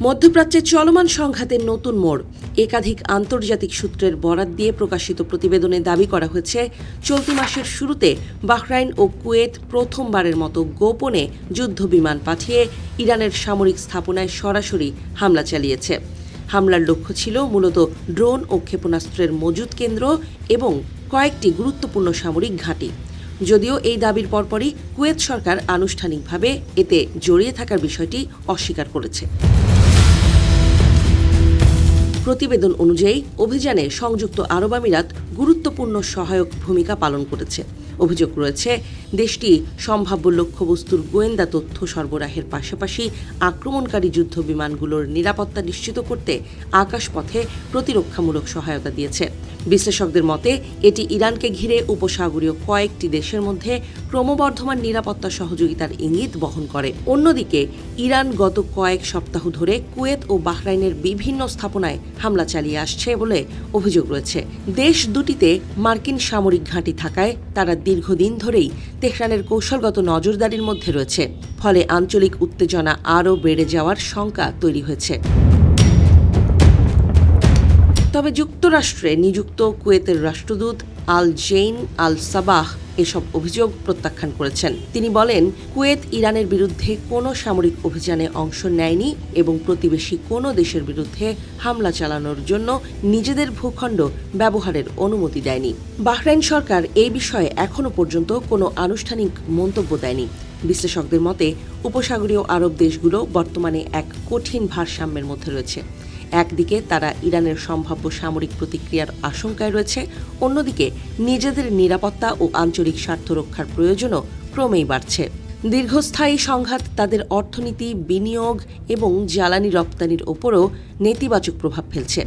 মধ্যপ্রাচ্যে চলমান সংঘাতের নতুন মোড়। একাধিক আন্তর্জাতিক সূত্রের বরাত দিয়ে প্রকাশিত প্রতিবেদনে দাবি করা হয়েছে, চলতি মাসের শুরুতে বাহরাইন ও কুয়েত প্রথমবারের মতো গোপনে যুদ্ধবিমান পাঠিয়ে ইরানের সামরিক স্থাপনায় সরাসরি হামলা চালিয়েছে। হামলার লক্ষ্য ছিল মূলত ড্রোন ও ক্ষেপণাস্ত্রের মজুত কেন্দ্র এবং কয়েকটি গুরুত্বপূর্ণ সামরিক ঘাঁটি। যদিও এই দাবির পরপরই কুয়েত সরকার আনুষ্ঠানিকভাবে এতে জড়িয়ে থাকার বিষয়টি অস্বীকার করেছে। প্রতিবেদন অনুযায়ী অভিযানে সংযুক্ত আরব আমিরাত গুরুত্বপূর্ণ সহায়ক ভূমিকা পালন করেছে। অভিযোগ রয়েছে, দেশটি সম্ভাব্য লক্ষ্যবস্তুর গোয়েন্দা তথ্য সরবরাহের পাশাপাশি আক্রমণকারী যুদ্ধ বিমানগুলোর নিরাপত্তা নিশ্চিত করতে আকাশপথে প্রতিরক্ষামূলক সহায়তা দিয়েছে। বিশ্লেষকদের মতে এটি ইরানকে ঘিরে উপসাগরীয় কয়েকটি দেশের মধ্যে ক্রমবর্ধমান নিরাপত্তা সহযোগিতার ইঙ্গিত বহন করে। অন্যদিকে ইরান গত কয়েক সপ্তাহ ধরে কুয়েত ও বাহরাইনের বিভিন্ন স্থাপনায় হামলা চালিয়ে আসছে বলে অভিযোগ রয়েছে। দেশ দুটিতে মার্কিন সামরিক ঘাঁটি থাকায় তারা দীর্ঘদিন ধরেই তেহরানের কৌশলগত নজরদারির মধ্যে রয়েছে। ফলে আঞ্চলিক উত্তেজনা আরও বেড়ে যাওয়ার শঙ্কা তৈরি হয়েছে। তবে যুক্তরাষ্ট্রে নিযুক্ত কুয়েতের রাষ্ট্রদূত আল জেইন আল সাবাহ এসব অভিযোগ প্রত্যাখ্যান করেছেন। তিনি বলেন, কুয়েত ইরানের বিরুদ্ধে কোনো সামরিক অভিযানে অংশ নেয়নি এবং প্রতিবেশী কোনো দেশের বিরুদ্ধে হামলা চালানোর জন্য নিজেদের ভূখণ্ড ব্যবহারের অনুমতি দেয়নি। বাহরাইন সরকার এই বিষয়ে এখনও পর্যন্ত কোনো আনুষ্ঠানিক মন্তব্য দেয়নি। বিশ্লেষকদের মতে উপসাগরীয় আরব দেশগুলো বর্তমানে এক কঠিন ভারসাম্যের মধ্যে রয়েছে। একদিকে তারা ইরানের সম্ভাব্য সামরিক প্রতিক্রিয়ার আশঙ্কায় রয়েছে, অন্যদিকে নিজেদের নিরাপত্তা ও আঞ্চলিক স্বার্থ রক্ষার প্রয়োজনও ক্রমেই বাড়ছে। দীর্ঘস্থায়ী সংঘাত তাদের অর্থনীতি, বিনিয়োগ এবং জ্বালানি রপ্তানির ওপরও নেতিবাচক প্রভাব ফেলছে।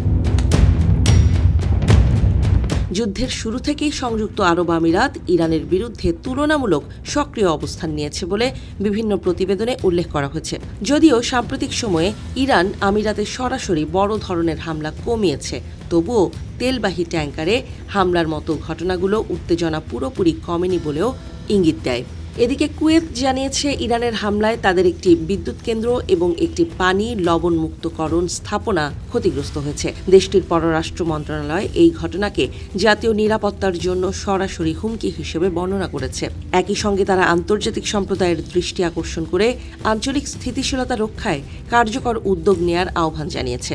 যুদ্ধের শুরু থেকেই সংযুক্ত আরব আমিরাত ইরানের বিরুদ্ধে তুলনামূলক সক্রিয় অবস্থান নিয়েছে বলে বিভিন্ন প্রতিবেদনে উল্লেখ করা হয়েছে। যদিও সাম্প্রতিক সময়ে ইরান আমিরাতে সরাসরি বড় ধরনের হামলা কমিয়েছে, তবুও তেলবাহী ট্যাঙ্কারে হামলার মতো ঘটনাগুলো উত্তেজনা পুরোপুরি কমেনি বলেও ইঙ্গিত দেয়। এদিকে কুয়েত জানিয়েছে, ইরানের হামলায় তাদের একটি বিদ্যুৎ কেন্দ্র এবং একটি পানি লবণমুক্তকরণ স্থাপনা ক্ষতিগ্রস্ত হয়েছে। দেশটির পররাষ্ট্র মন্ত্রণালয় এই ঘটনাকে জাতীয় নিরাপত্তার জন্য সরাসরি হুমকি হিসেবে বর্ণনা করেছে। একই সঙ্গে তারা আন্তর্জাতিক সম্প্রদায়ের দৃষ্টি আকর্ষণ করে আঞ্চলিক স্থিতিশীলতা রক্ষায় কার্যকর উদ্যোগ নেয়ার আহ্বান জানিয়েছে।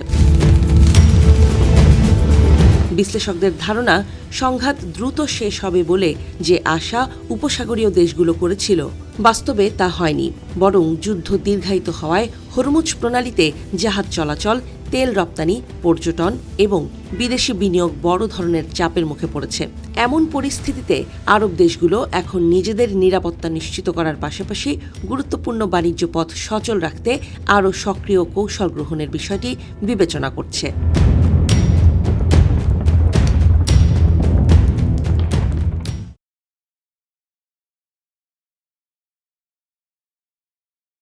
বিশ্লেষকদের ধারণা, সংঘাত দ্রুত শেষ হবে বলে যে আশা উপসাগরীয় দেশগুলো করেছিল, বাস্তবে তা হয়নি। বরং যুদ্ধ দীর্ঘায়িত হওয়ায় হরমুজ প্রণালীতে জাহাজ চলাচল, তেল রপ্তানি, পর্যটন এবং বিদেশি বিনিয়োগ বড় ধরনের চাপের মুখে পড়েছে। এমন পরিস্থিতিতে আরব দেশগুলো এখন নিজেদের নিরাপত্তা নিশ্চিত করার পাশাপাশি গুরুত্বপূর্ণ বাণিজ্য পথ সচল রাখতে আরও সক্রিয় কৌশল গ্রহণের বিষয়টি বিবেচনা করছে।